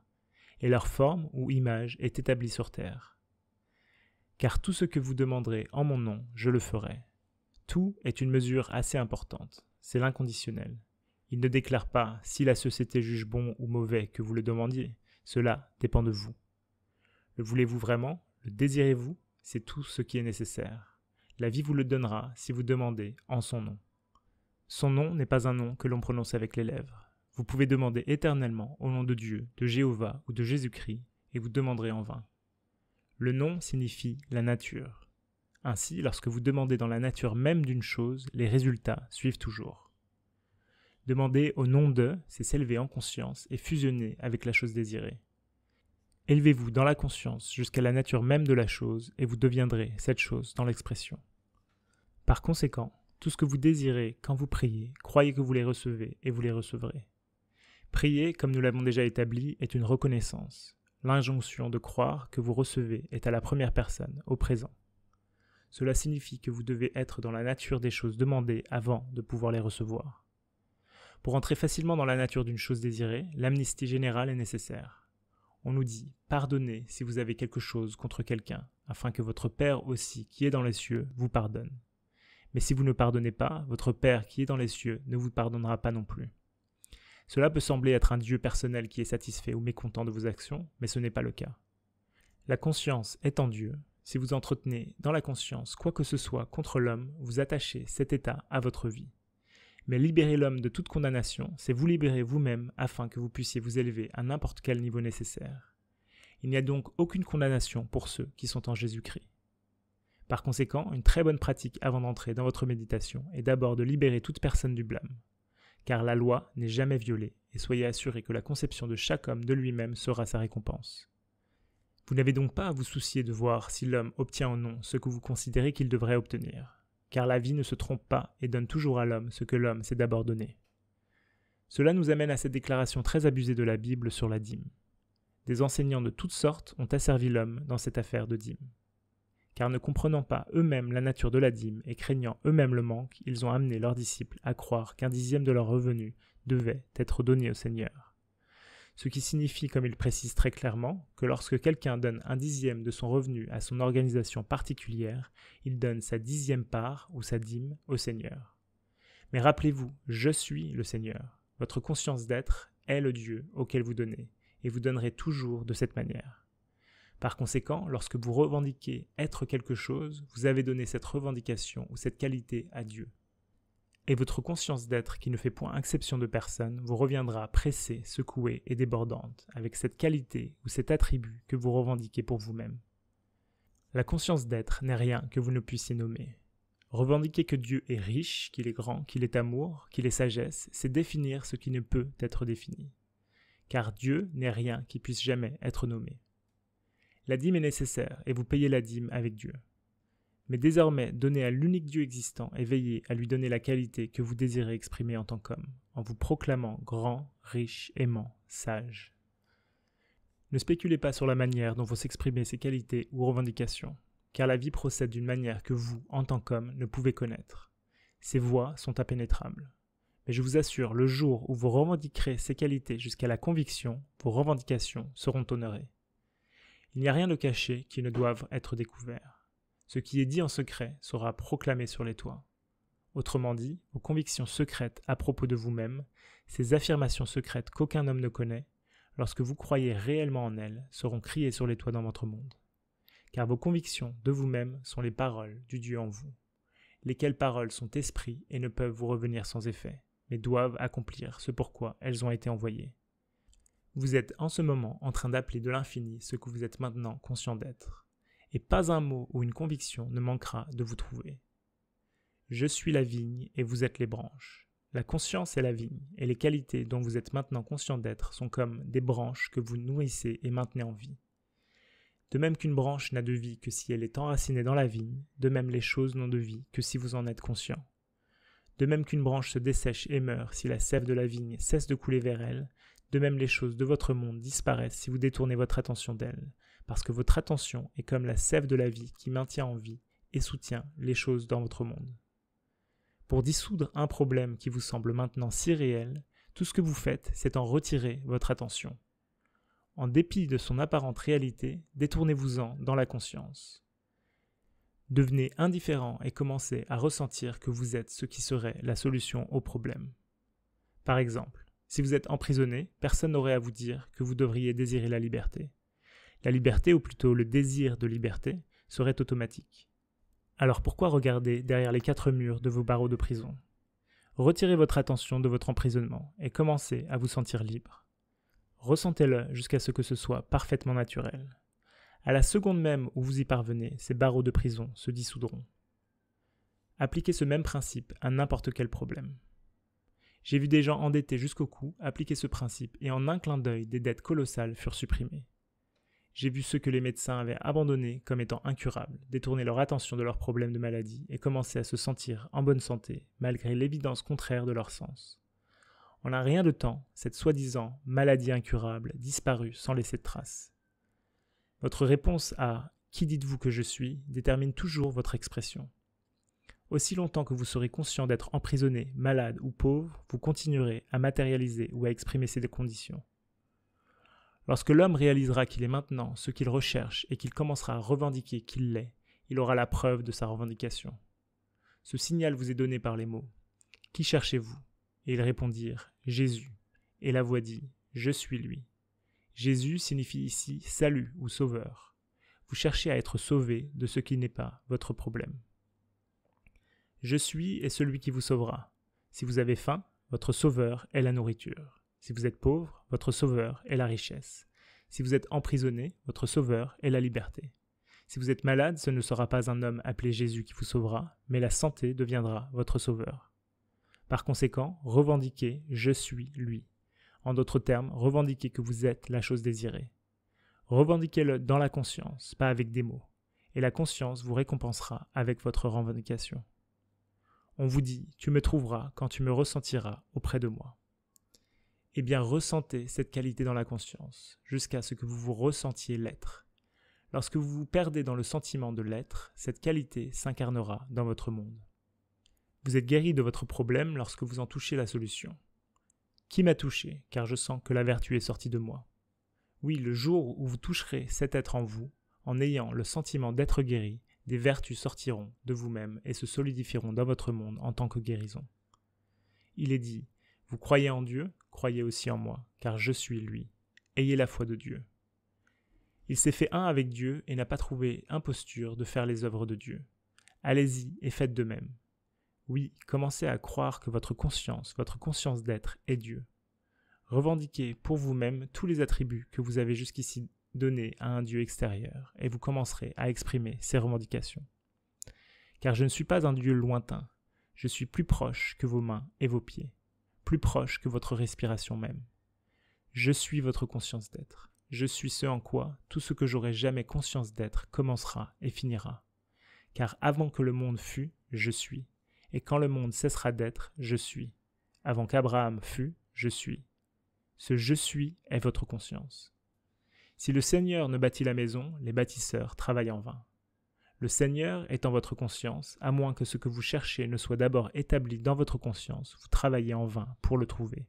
et leur forme ou image est établie sur terre. Car tout ce que vous demanderez en mon nom, je le ferai. Tout est une mesure assez importante, c'est l'inconditionnel. Il ne déclare pas si la société juge bon ou mauvais que vous le demandiez, cela dépend de vous. Le voulez-vous vraiment? Le désirez-vous? C'est tout ce qui est nécessaire. La vie vous le donnera si vous demandez en son nom. Son nom n'est pas un nom que l'on prononce avec les lèvres. Vous pouvez demander éternellement au nom de Dieu, de Jéhovah ou de Jésus-Christ, et vous demanderez en vain. Le nom signifie la nature. Ainsi, lorsque vous demandez dans la nature même d'une chose, les résultats suivent toujours. Demander au nom de, c'est s'élever en conscience et fusionner avec la chose désirée. Élevez-vous dans la conscience jusqu'à la nature même de la chose et vous deviendrez cette chose dans l'expression. Par conséquent, tout ce que vous désirez quand vous priez, croyez que vous les recevez et vous les recevrez. Prier, comme nous l'avons déjà établi, est une reconnaissance. L'injonction de croire que vous recevez est à la première personne, au présent. Cela signifie que vous devez être dans la nature des choses demandées avant de pouvoir les recevoir. Pour entrer facilement dans la nature d'une chose désirée, l'amnistie générale est nécessaire. On nous dit « Pardonnez si vous avez quelque chose contre quelqu'un, afin que votre Père aussi, qui est dans les cieux, vous pardonne. Mais si vous ne pardonnez pas, votre Père qui est dans les cieux ne vous pardonnera pas non plus. » Cela peut sembler être un Dieu personnel qui est satisfait ou mécontent de vos actions, mais ce n'est pas le cas. La conscience est en Dieu. Si vous entretenez dans la conscience quoi que ce soit contre l'homme, vous attachez cet état à votre vie. Mais libérer l'homme de toute condamnation, c'est vous libérer vous-même afin que vous puissiez vous élever à n'importe quel niveau nécessaire. Il n'y a donc aucune condamnation pour ceux qui sont en Jésus-Christ. Par conséquent, une très bonne pratique avant d'entrer dans votre méditation est d'abord de libérer toute personne du blâme. Car la loi n'est jamais violée, et soyez assurés que la conception de chaque homme de lui-même sera sa récompense. Vous n'avez donc pas à vous soucier de voir si l'homme obtient ou non ce que vous considérez qu'il devrait obtenir. Car la vie ne se trompe pas et donne toujours à l'homme ce que l'homme s'est d'abord donné. Cela nous amène à cette déclaration très abusée de la Bible sur la dîme. Des enseignants de toutes sortes ont asservi l'homme dans cette affaire de dîme. Car ne comprenant pas eux-mêmes la nature de la dîme et craignant eux-mêmes le manque, ils ont amené leurs disciples à croire qu'un dixième de leur revenu devait être donné au Seigneur. Ce qui signifie, comme il précise très clairement, que lorsque quelqu'un donne un dixième de son revenu à son organisation particulière, il donne sa 10e part ou sa dîme au Seigneur. Mais rappelez-vous, je suis le Seigneur. Votre conscience d'être est le Dieu auquel vous donnez, et vous donnerez toujours de cette manière. Par conséquent, lorsque vous revendiquez être quelque chose, vous avez donné cette revendication ou cette qualité à Dieu. Et votre conscience d'être, qui ne fait point exception de personne, vous reviendra pressée, secouée et débordante, avec cette qualité ou cet attribut que vous revendiquez pour vous-même. La conscience d'être n'est rien que vous ne puissiez nommer. Revendiquer que Dieu est riche, qu'il est grand, qu'il est amour, qu'il est sagesse, c'est définir ce qui ne peut être défini. Car Dieu n'est rien qui puisse jamais être nommé. La dîme est nécessaire et vous payez la dîme avec Dieu. Mais désormais, donnez à l'unique Dieu existant et veillez à lui donner la qualité que vous désirez exprimer en tant qu'homme, en vous proclamant grand, riche, aimant, sage. Ne spéculez pas sur la manière dont vont s'exprimer ces qualités ou revendications, car la vie procède d'une manière que vous, en tant qu'homme, ne pouvez connaître. Ces voies sont impénétrables. Mais je vous assure, le jour où vous revendiquerez ces qualités jusqu'à la conviction, vos revendications seront honorées. Il n'y a rien de caché qui ne doive être découvert. Ce qui est dit en secret sera proclamé sur les toits. Autrement dit, vos convictions secrètes à propos de vous-même, ces affirmations secrètes qu'aucun homme ne connaît, lorsque vous croyez réellement en elles, seront criées sur les toits dans votre monde. Car vos convictions de vous-même sont les paroles du Dieu en vous, lesquelles paroles sont esprit et ne peuvent vous revenir sans effet, mais doivent accomplir ce pourquoi elles ont été envoyées. Vous êtes en ce moment en train d'appeler de l'infini ce que vous êtes maintenant conscient d'être. Et pas un mot ou une conviction ne manquera de vous trouver. Je suis la vigne et vous êtes les branches. La conscience est la vigne, et les qualités dont vous êtes maintenant conscient d'être sont comme des branches que vous nourrissez et maintenez en vie. De même qu'une branche n'a de vie que si elle est enracinée dans la vigne, de même les choses n'ont de vie que si vous en êtes conscient. De même qu'une branche se dessèche et meurt si la sève de la vigne cesse de couler vers elle, de même les choses de votre monde disparaissent si vous détournez votre attention d'elles. Parce que votre attention est comme la sève de la vie qui maintient en vie et soutient les choses dans votre monde. Pour dissoudre un problème qui vous semble maintenant si réel, tout ce que vous faites, c'est en retirer votre attention. En dépit de son apparente réalité, détournez-vous-en dans la conscience. Devenez indifférent et commencez à ressentir que vous êtes ce qui serait la solution au problème. Par exemple, si vous êtes emprisonné, personne n'aurait à vous dire que vous devriez désirer la liberté. La liberté, ou plutôt le désir de liberté, serait automatique. Alors pourquoi regarder derrière les 4 murs de vos barreaux de prison ? Retirez votre attention de votre emprisonnement et commencez à vous sentir libre. Ressentez-le jusqu'à ce que ce soit parfaitement naturel. À la seconde même où vous y parvenez, ces barreaux de prison se dissoudront. Appliquez ce même principe à n'importe quel problème. J'ai vu des gens endettés jusqu'au cou appliquer ce principe et en un clin d'œil, des dettes colossales furent supprimées. J'ai vu ceux que les médecins avaient abandonnés comme étant incurables, détourner leur attention de leurs problèmes de maladie et commencer à se sentir en bonne santé, malgré l'évidence contraire de leur sens. En un rien de temps, cette soi-disant maladie incurable disparut sans laisser de traces. Votre réponse à « Qui dites-vous que je suis ?» détermine toujours votre expression. Aussi longtemps que vous serez conscient d'être emprisonné, malade ou pauvre, vous continuerez à matérialiser ou à exprimer ces conditions. Lorsque l'homme réalisera qu'il est maintenant ce qu'il recherche et qu'il commencera à revendiquer qu'il l'est, il aura la preuve de sa revendication. Ce signal vous est donné par les mots « Qui cherchez-vous » Et ils répondirent « Jésus ». Et la voix dit « Je suis lui ». Jésus signifie ici « salut » ou « sauveur ». Vous cherchez à être sauvé de ce qui n'est pas votre problème. Je suis est celui qui vous sauvera. Si vous avez faim, votre sauveur est la nourriture. Si vous êtes pauvre, votre sauveur est la richesse. Si vous êtes emprisonné, votre sauveur est la liberté. Si vous êtes malade, ce ne sera pas un homme appelé Jésus qui vous sauvera, mais la santé deviendra votre sauveur. Par conséquent, revendiquez « Je suis lui ». En d'autres termes, revendiquez que vous êtes la chose désirée. Revendiquez-le dans la conscience, pas avec des mots, et la conscience vous récompensera avec votre revendication. On vous dit « Tu me trouveras quand tu me ressentiras auprès de moi ». Eh bien, ressentez cette qualité dans la conscience, jusqu'à ce que vous vous ressentiez l'être. Lorsque vous vous perdez dans le sentiment de l'être, cette qualité s'incarnera dans votre monde. Vous êtes guéri de votre problème lorsque vous en touchez la solution. Qui m'a touché, car je sens que la vertu est sortie de moi. Oui, le jour où vous toucherez cet être en vous, en ayant le sentiment d'être guéri, des vertus sortiront de vous-même et se solidifieront dans votre monde en tant que guérison. Il est dit, vous croyez en Dieu, croyez aussi en moi, car je suis lui. Ayez la foi de Dieu. Il s'est fait un avec Dieu et n'a pas trouvé imposture de faire les œuvres de Dieu. Allez-y et faites de même. Oui, commencez à croire que votre conscience d'être est Dieu. Revendiquez pour vous-même tous les attributs que vous avez jusqu'ici donnés à un Dieu extérieur et vous commencerez à exprimer ces revendications. Car je ne suis pas un Dieu lointain, je suis plus proche que vos mains et vos pieds, plus proche que votre respiration même. Je suis votre conscience d'être. Je suis ce en quoi tout ce que j'aurai jamais conscience d'être commencera et finira. Car avant que le monde fût, je suis. Et quand le monde cessera d'être, je suis. Avant qu'Abraham fût, je suis. Ce « je suis » est votre conscience. Si le Seigneur ne bâtit la maison, les bâtisseurs travaillent en vain. Le Seigneur est en votre conscience, à moins que ce que vous cherchez ne soit d'abord établi dans votre conscience, vous travaillez en vain pour le trouver.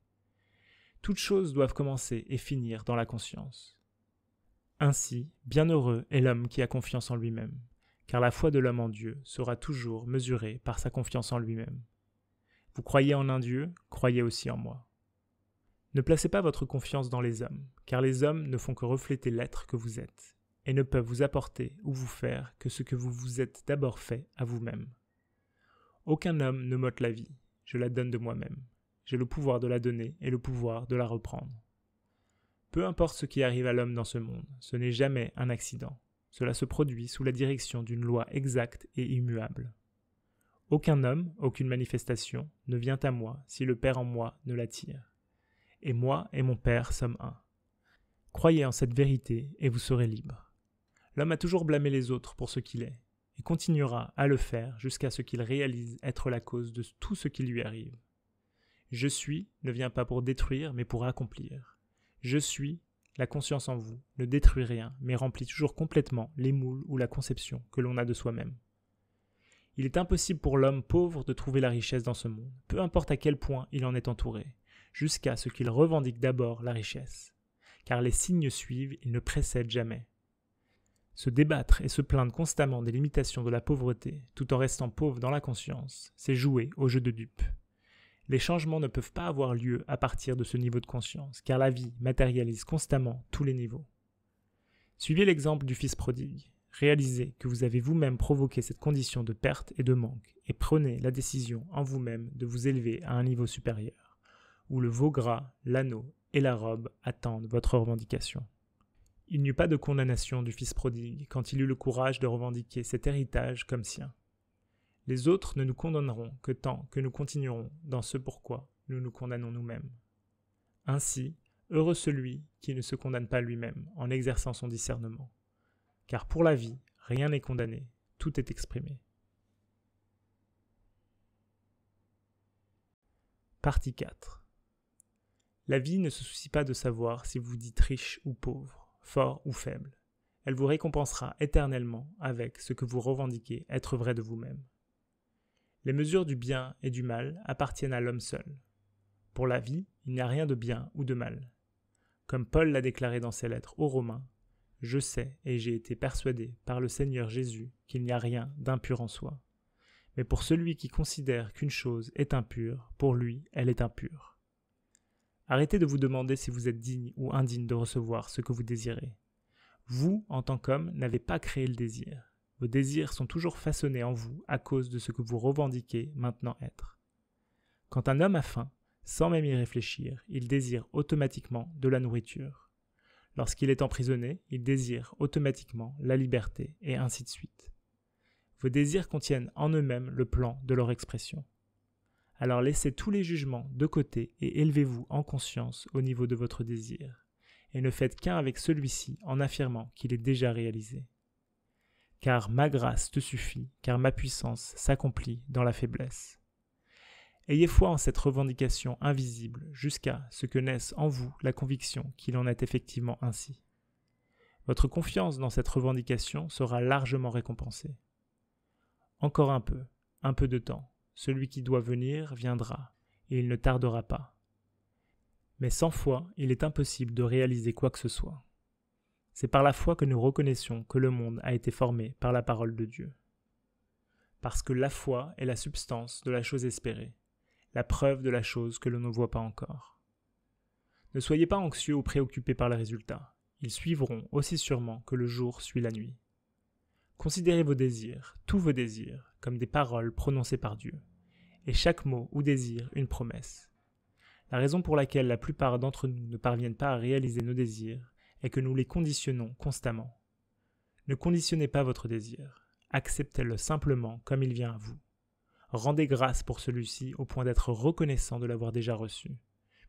Toutes choses doivent commencer et finir dans la conscience. Ainsi, bienheureux est l'homme qui a confiance en lui-même, car la foi de l'homme en Dieu sera toujours mesurée par sa confiance en lui-même. Vous croyez en un Dieu, croyez aussi en moi. Ne placez pas votre confiance dans les hommes, car les hommes ne font que refléter l'être que vous êtes, et ne peuvent vous apporter ou vous faire que ce que vous vous êtes d'abord fait à vous-même. Aucun homme ne m'ôte la vie, je la donne de moi-même. J'ai le pouvoir de la donner et le pouvoir de la reprendre. Peu importe ce qui arrive à l'homme dans ce monde, ce n'est jamais un accident. Cela se produit sous la direction d'une loi exacte et immuable. Aucun homme, aucune manifestation, ne vient à moi si le Père en moi ne l'attire. Et moi et mon Père sommes un. Croyez en cette vérité et vous serez libre. L'homme a toujours blâmé les autres pour ce qu'il est, et continuera à le faire jusqu'à ce qu'il réalise être la cause de tout ce qui lui arrive. Je suis ne vient pas pour détruire, mais pour accomplir. Je suis, la conscience en vous, ne détruit rien, mais remplit toujours complètement les moules ou la conception que l'on a de soi-même. Il est impossible pour l'homme pauvre de trouver la richesse dans ce monde, peu importe à quel point il en est entouré, jusqu'à ce qu'il revendique d'abord la richesse. Car les signes suivent, ils ne précèdent jamais. Se débattre et se plaindre constamment des limitations de la pauvreté, tout en restant pauvre dans la conscience, c'est jouer au jeu de dupe. Les changements ne peuvent pas avoir lieu à partir de ce niveau de conscience, car la vie matérialise constamment tous les niveaux. Suivez l'exemple du fils prodigue. Réalisez que vous avez vous-même provoqué cette condition de perte et de manque, et prenez la décision en vous-même de vous élever à un niveau supérieur, où le veau gras, l'anneau et la robe attendent votre revendication. Il n'y eut pas de condamnation du fils prodigue quand il eut le courage de revendiquer cet héritage comme sien. Les autres ne nous condamneront que tant que nous continuerons dans ce pourquoi nous nous condamnons nous-mêmes. Ainsi, heureux celui qui ne se condamne pas lui-même en exerçant son discernement. Car pour la vie, rien n'est condamné, tout est exprimé. Partie 4. La vie ne se soucie pas de savoir si vous dites riche ou pauvre, fort ou faible. Elle vous récompensera éternellement avec ce que vous revendiquez être vrai de vous-même. Les mesures du bien et du mal appartiennent à l'homme seul. Pour la vie, il n'y a rien de bien ou de mal. Comme Paul l'a déclaré dans ses lettres aux Romains, « Je sais et j'ai été persuadé par le Seigneur Jésus qu'il n'y a rien d'impur en soi. Mais pour celui qui considère qu'une chose est impure, pour lui, elle est impure. » Arrêtez de vous demander si vous êtes digne ou indigne de recevoir ce que vous désirez. Vous, en tant qu'homme, n'avez pas créé le désir. Vos désirs sont toujours façonnés en vous à cause de ce que vous revendiquez maintenant être. Quand un homme a faim, sans même y réfléchir, il désire automatiquement de la nourriture. Lorsqu'il est emprisonné, il désire automatiquement la liberté, et ainsi de suite. Vos désirs contiennent en eux-mêmes le plan de leur expression. Alors laissez tous les jugements de côté et élevez-vous en conscience au niveau de votre désir, et ne faites qu'un avec celui-ci en affirmant qu'il est déjà réalisé. Car ma grâce te suffit, car ma puissance s'accomplit dans la faiblesse. Ayez foi en cette revendication invisible jusqu'à ce que naisse en vous la conviction qu'il en est effectivement ainsi. Votre confiance dans cette revendication sera largement récompensée. Encore un peu de temps. Celui qui doit venir viendra, et il ne tardera pas. Mais sans foi, il est impossible de réaliser quoi que ce soit. C'est par la foi que nous reconnaissons que le monde a été formé par la parole de Dieu. Parce que la foi est la substance de la chose espérée, la preuve de la chose que l'on ne voit pas encore. Ne soyez pas anxieux ou préoccupés par les résultats. Ils suivront aussi sûrement que le jour suit la nuit. Considérez vos désirs, tous vos désirs, comme des paroles prononcées par Dieu, et chaque mot ou désir une promesse. La raison pour laquelle la plupart d'entre nous ne parviennent pas à réaliser nos désirs est que nous les conditionnons constamment. Ne conditionnez pas votre désir, acceptez-le simplement comme il vient à vous. Rendez grâce pour celui-ci au point d'être reconnaissant de l'avoir déjà reçu,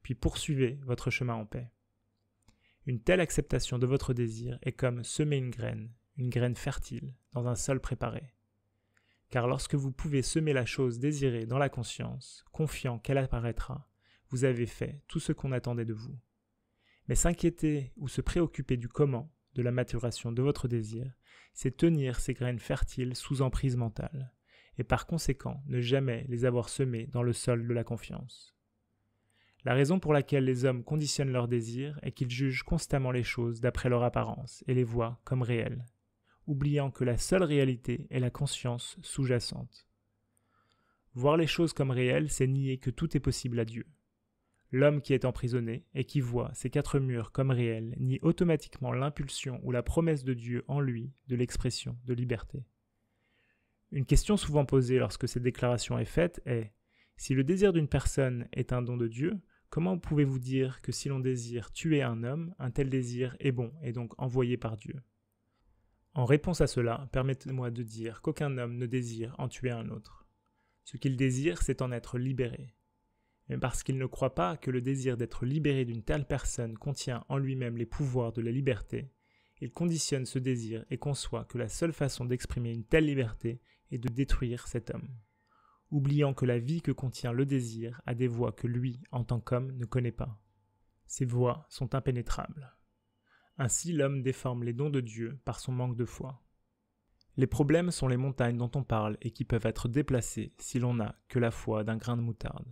puis poursuivez votre chemin en paix. Une telle acceptation de votre désir est comme semer une graine fertile, dans un sol préparé. Car lorsque vous pouvez semer la chose désirée dans la conscience, confiant qu'elle apparaîtra, vous avez fait tout ce qu'on attendait de vous. Mais s'inquiéter ou se préoccuper du comment, de la maturation de votre désir, c'est tenir ces graines fertiles sous emprise mentale, et par conséquent ne jamais les avoir semées dans le sol de la confiance. La raison pour laquelle les hommes conditionnent leurs désirs est qu'ils jugent constamment les choses d'après leur apparence et les voient comme réelles, oubliant que la seule réalité est la conscience sous-jacente. Voir les choses comme réelles, c'est nier que tout est possible à Dieu. L'homme qui est emprisonné et qui voit ces quatre murs comme réels nie automatiquement l'impulsion ou la promesse de Dieu en lui de l'expression de liberté. Une question souvent posée lorsque cette déclaration est faite est « Si le désir d'une personne est un don de Dieu, comment pouvez-vous dire que si l'on désire tuer un homme, un tel désir est bon et donc envoyé par Dieu ?» En réponse à cela, permettez-moi de dire qu'aucun homme ne désire en tuer un autre. Ce qu'il désire, c'est en être libéré. Mais parce qu'il ne croit pas que le désir d'être libéré d'une telle personne contient en lui-même les pouvoirs de la liberté, il conditionne ce désir et conçoit que la seule façon d'exprimer une telle liberté est de détruire cet homme, oubliant que la vie que contient le désir a des voies que lui, en tant qu'homme, ne connaît pas. Ces voies sont impénétrables. Ainsi, l'homme déforme les dons de Dieu par son manque de foi. Les problèmes sont les montagnes dont on parle et qui peuvent être déplacées si l'on n'a que la foi d'un grain de moutarde.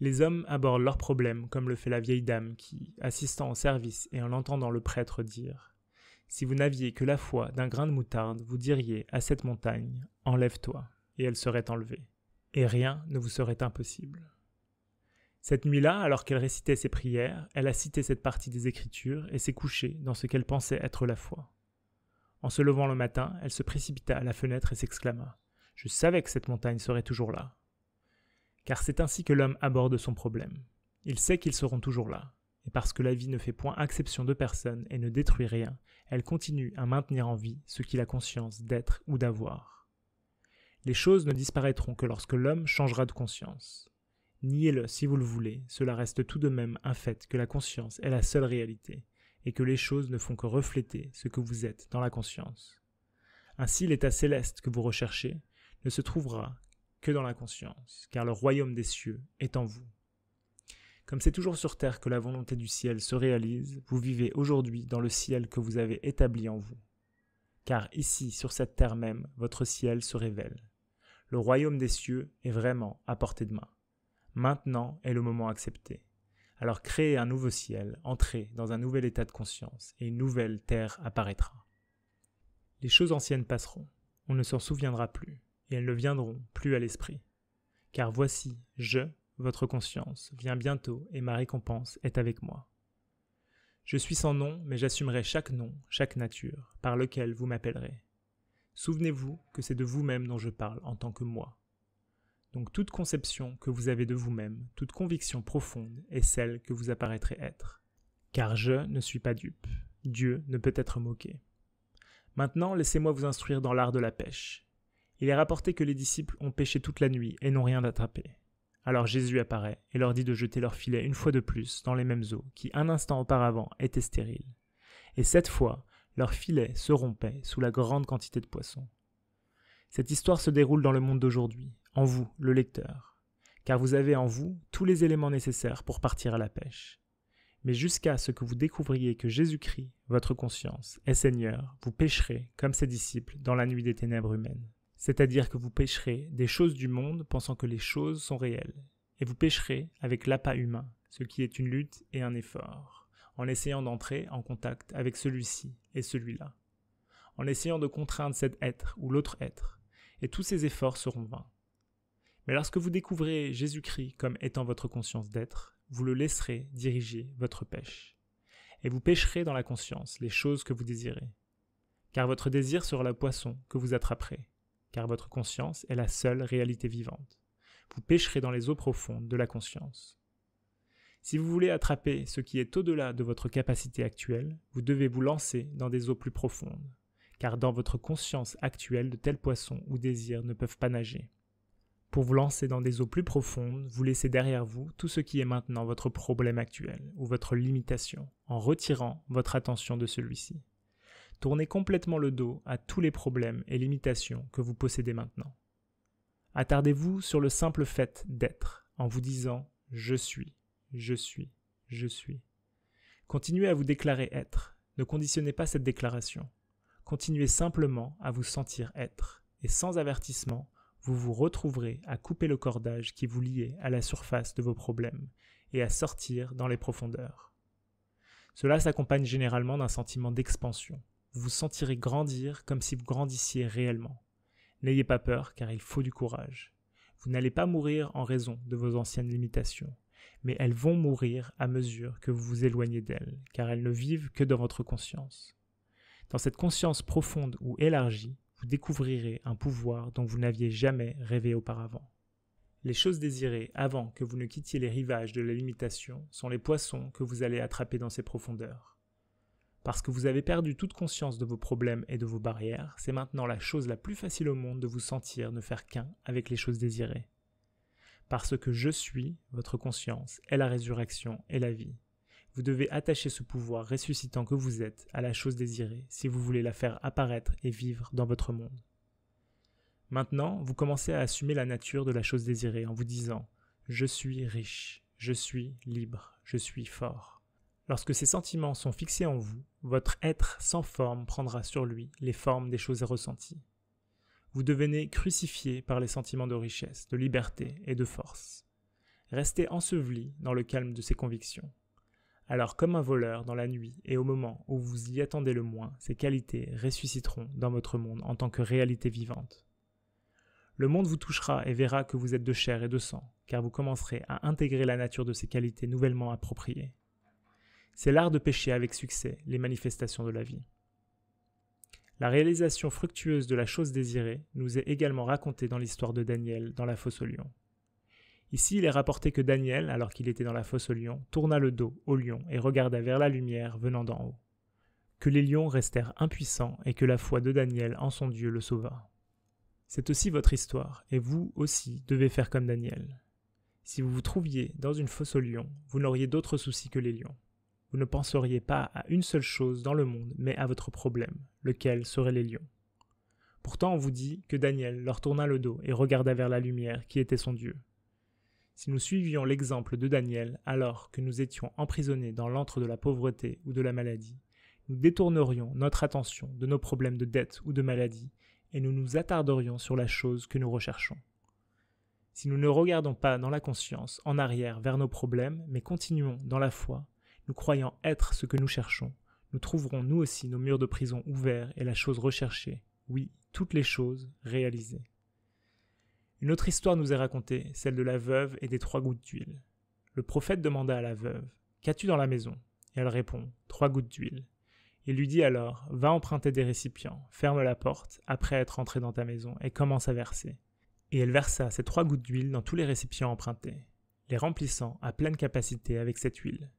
Les hommes abordent leurs problèmes comme le fait la vieille dame qui, assistant au service et en entendant le prêtre dire « Si vous n'aviez que la foi d'un grain de moutarde, vous diriez à cette montagne « Enlève-toi » et elle serait enlevée. Et rien ne vous serait impossible. Cette nuit-là, alors qu'elle récitait ses prières, elle a cité cette partie des Écritures et s'est couchée dans ce qu'elle pensait être la foi. En se levant le matin, elle se précipita à la fenêtre et s'exclama « Je savais que cette montagne serait toujours là. » Car c'est ainsi que l'homme aborde son problème. Il sait qu'ils seront toujours là. Et parce que la vie ne fait point exception de personne et ne détruit rien, elle continue à maintenir en vie ce qu'il a conscience d'être ou d'avoir. Les choses ne disparaîtront que lorsque l'homme changera de conscience. Niez-le si vous le voulez, cela reste tout de même un fait que la conscience est la seule réalité, et que les choses ne font que refléter ce que vous êtes dans la conscience. Ainsi l'état céleste que vous recherchez ne se trouvera que dans la conscience, car le royaume des cieux est en vous. Comme c'est toujours sur terre que la volonté du ciel se réalise, vous vivez aujourd'hui dans le ciel que vous avez établi en vous. Car ici, sur cette terre même, votre ciel se révèle. Le royaume des cieux est vraiment à portée de main. Maintenant est le moment accepté. Alors créez un nouveau ciel, entrez dans un nouvel état de conscience, et une nouvelle terre apparaîtra. Les choses anciennes passeront, on ne s'en souviendra plus, et elles ne viendront plus à l'esprit. Car voici, votre conscience, viens bientôt, et ma récompense est avec moi. Je suis sans nom, mais j'assumerai chaque nom, chaque nature, par lequel vous m'appellerez. Souvenez-vous que c'est de vous-même dont je parle en tant que moi. Donc toute conception que vous avez de vous-même, toute conviction profonde est celle que vous apparaîtrez être. Car je ne suis pas dupe. Dieu ne peut être moqué. Maintenant, laissez-moi vous instruire dans l'art de la pêche. Il est rapporté que les disciples ont pêché toute la nuit et n'ont rien attrapé. Alors Jésus apparaît et leur dit de jeter leur filet une fois de plus dans les mêmes eaux qui, un instant auparavant, étaient stériles. Et cette fois, leur filet se rompait sous la grande quantité de poissons. Cette histoire se déroule dans le monde d'aujourd'hui, en vous, le lecteur, car vous avez en vous tous les éléments nécessaires pour partir à la pêche. Mais jusqu'à ce que vous découvriez que Jésus-Christ, votre conscience, est Seigneur, vous pécherez, comme ses disciples, dans la nuit des ténèbres humaines. C'est-à-dire que vous pécherez des choses du monde pensant que les choses sont réelles, et vous pécherez avec l'appât humain, ce qui est une lutte et un effort, en essayant d'entrer en contact avec celui-ci et celui-là, en essayant de contraindre cet être ou l'autre être, et tous ces efforts seront vains. Mais lorsque vous découvrez Jésus-Christ comme étant votre conscience d'être, vous le laisserez diriger votre pêche. Et vous pêcherez dans la conscience les choses que vous désirez. Car votre désir sera le poisson que vous attraperez, car votre conscience est la seule réalité vivante. Vous pêcherez dans les eaux profondes de la conscience. Si vous voulez attraper ce qui est au-delà de votre capacité actuelle, vous devez vous lancer dans des eaux plus profondes, car dans votre conscience actuelle, de tels poissons ou désirs ne peuvent pas nager. Pour vous lancer dans des eaux plus profondes, vous laissez derrière vous tout ce qui est maintenant votre problème actuel ou votre limitation, en retirant votre attention de celui-ci. Tournez complètement le dos à tous les problèmes et limitations que vous possédez maintenant. Attardez-vous sur le simple fait d'être, en vous disant « je suis, je suis, je suis ». Continuez à vous déclarer être, ne conditionnez pas cette déclaration. Continuez simplement à vous sentir être, et sans avertissement, vous vous retrouverez à couper le cordage qui vous liait à la surface de vos problèmes et à sortir dans les profondeurs. Cela s'accompagne généralement d'un sentiment d'expansion. Vous vous sentirez grandir comme si vous grandissiez réellement. N'ayez pas peur car il faut du courage. Vous n'allez pas mourir en raison de vos anciennes limitations, mais elles vont mourir à mesure que vous vous éloignez d'elles, car elles ne vivent que dans votre conscience. Dans cette conscience profonde ou élargie, vous découvrirez un pouvoir dont vous n'aviez jamais rêvé auparavant. Les choses désirées avant que vous ne quittiez les rivages de la limitation sont les poissons que vous allez attraper dans ces profondeurs. Parce que vous avez perdu toute conscience de vos problèmes et de vos barrières, c'est maintenant la chose la plus facile au monde de vous sentir ne faire qu'un avec les choses désirées. Parce que je suis, votre conscience, est la résurrection et la vie. Vous devez attacher ce pouvoir ressuscitant que vous êtes à la chose désirée si vous voulez la faire apparaître et vivre dans votre monde. Maintenant, vous commencez à assumer la nature de la chose désirée en vous disant « Je suis riche, je suis libre, je suis fort ». Lorsque ces sentiments sont fixés en vous, votre être sans forme prendra sur lui les formes des choses ressenties. Vous devenez crucifié par les sentiments de richesse, de liberté et de force. Restez enseveli dans le calme de ces convictions. Alors comme un voleur dans la nuit et au moment où vous y attendez le moins, ces qualités ressusciteront dans votre monde en tant que réalité vivante. Le monde vous touchera et verra que vous êtes de chair et de sang, car vous commencerez à intégrer la nature de ces qualités nouvellement appropriées. C'est l'art de pécher avec succès les manifestations de la vie. La réalisation fructueuse de la chose désirée nous est également racontée dans l'histoire de Daniel dans la fosse aux lions. Ici, il est rapporté que Daniel, alors qu'il était dans la fosse aux lions, tourna le dos aux lions et regarda vers la lumière venant d'en haut. Que les lions restèrent impuissants et que la foi de Daniel en son Dieu le sauva. C'est aussi votre histoire, et vous aussi devez faire comme Daniel. Si vous vous trouviez dans une fosse aux lions, vous n'auriez d'autre souci que les lions. Vous ne penseriez pas à une seule chose dans le monde, mais à votre problème, lequel serait les lions. Pourtant, on vous dit que Daniel leur tourna le dos et regarda vers la lumière qui était son Dieu. Si nous suivions l'exemple de Daniel alors que nous étions emprisonnés dans l'antre de la pauvreté ou de la maladie, nous détournerions notre attention de nos problèmes de dette ou de maladie et nous nous attarderions sur la chose que nous recherchons. Si nous ne regardons pas dans la conscience en arrière vers nos problèmes, mais continuons dans la foi, nous croyant être ce que nous cherchons, nous trouverons nous aussi nos murs de prison ouverts et la chose recherchée, oui, toutes les choses réalisées. Une autre histoire nous est racontée, celle de la veuve et des 3 gouttes d'huile. Le prophète demanda à la veuve « Qu'as-tu dans la maison ?» Et elle répond « 3 gouttes d'huile. » Il lui dit alors « Va emprunter des récipients, ferme la porte, après être entré dans ta maison, et commence à verser. » Et elle versa ces 3 gouttes d'huile dans tous les récipients empruntés, les remplissant à pleine capacité avec cette huile.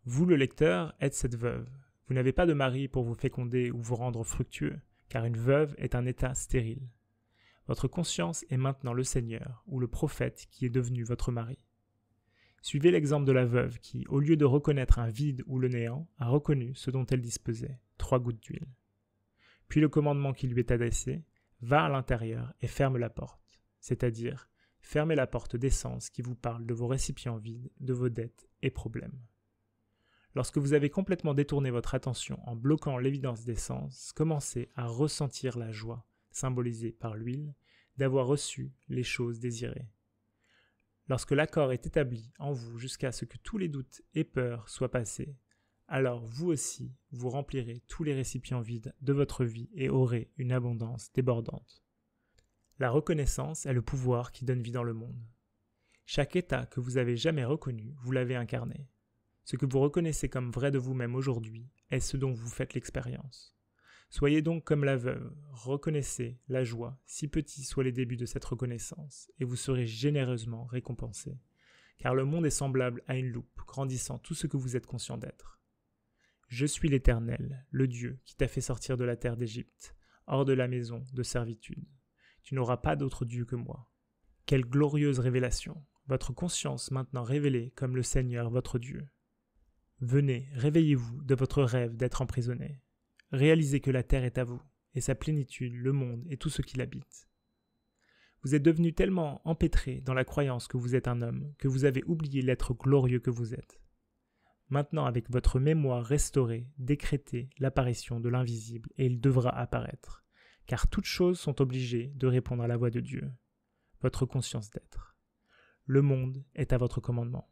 Vous, le lecteur, êtes cette veuve. Vous n'avez pas de mari pour vous féconder ou vous rendre fructueux, car une veuve est un état stérile. Votre conscience est maintenant le Seigneur ou le prophète qui est devenu votre mari. Suivez l'exemple de la veuve qui, au lieu de reconnaître un vide ou le néant, a reconnu ce dont elle disposait, 3 gouttes d'huile. Puis le commandement qui lui est adressé, va à l'intérieur et ferme la porte, c'est-à-dire fermez la porte d'essence qui vous parle de vos récipients vides, de vos dettes et problèmes. Lorsque vous avez complètement détourné votre attention en bloquant l'évidence d'essence, commencez à ressentir la joie, symbolisée par l'huile, d'avoir reçu les choses désirées. Lorsque l'accord est établi en vous jusqu'à ce que tous les doutes et peurs soient passés, alors vous aussi, vous remplirez tous les récipients vides de votre vie et aurez une abondance débordante. La reconnaissance est le pouvoir qui donne vie dans le monde. Chaque état que vous avez jamais reconnu, vous l'avez incarné. Ce que vous reconnaissez comme vrai de vous-même aujourd'hui est ce dont vous faites l'expérience. Soyez donc comme la veuve, reconnaissez la joie, si petits soient les débuts de cette reconnaissance, et vous serez généreusement récompensé, car le monde est semblable à une loupe, grandissant tout ce que vous êtes conscient d'être. Je suis l'Éternel, le Dieu qui t'a fait sortir de la terre d'Égypte, hors de la maison de servitude. Tu n'auras pas d'autre Dieu que moi. Quelle glorieuse révélation, votre conscience maintenant révélée comme le Seigneur votre Dieu. Venez, réveillez-vous de votre rêve d'être emprisonné. Réalisez que la terre est à vous, et sa plénitude, le monde et tout ce qui l'habite. Vous êtes devenu tellement empêtré dans la croyance que vous êtes un homme, que vous avez oublié l'être glorieux que vous êtes. Maintenant, avec votre mémoire restaurée, décrétez l'apparition de l'invisible, et il devra apparaître, car toutes choses sont obligées de répondre à la voix de Dieu, votre conscience d'être. Le monde est à votre commandement.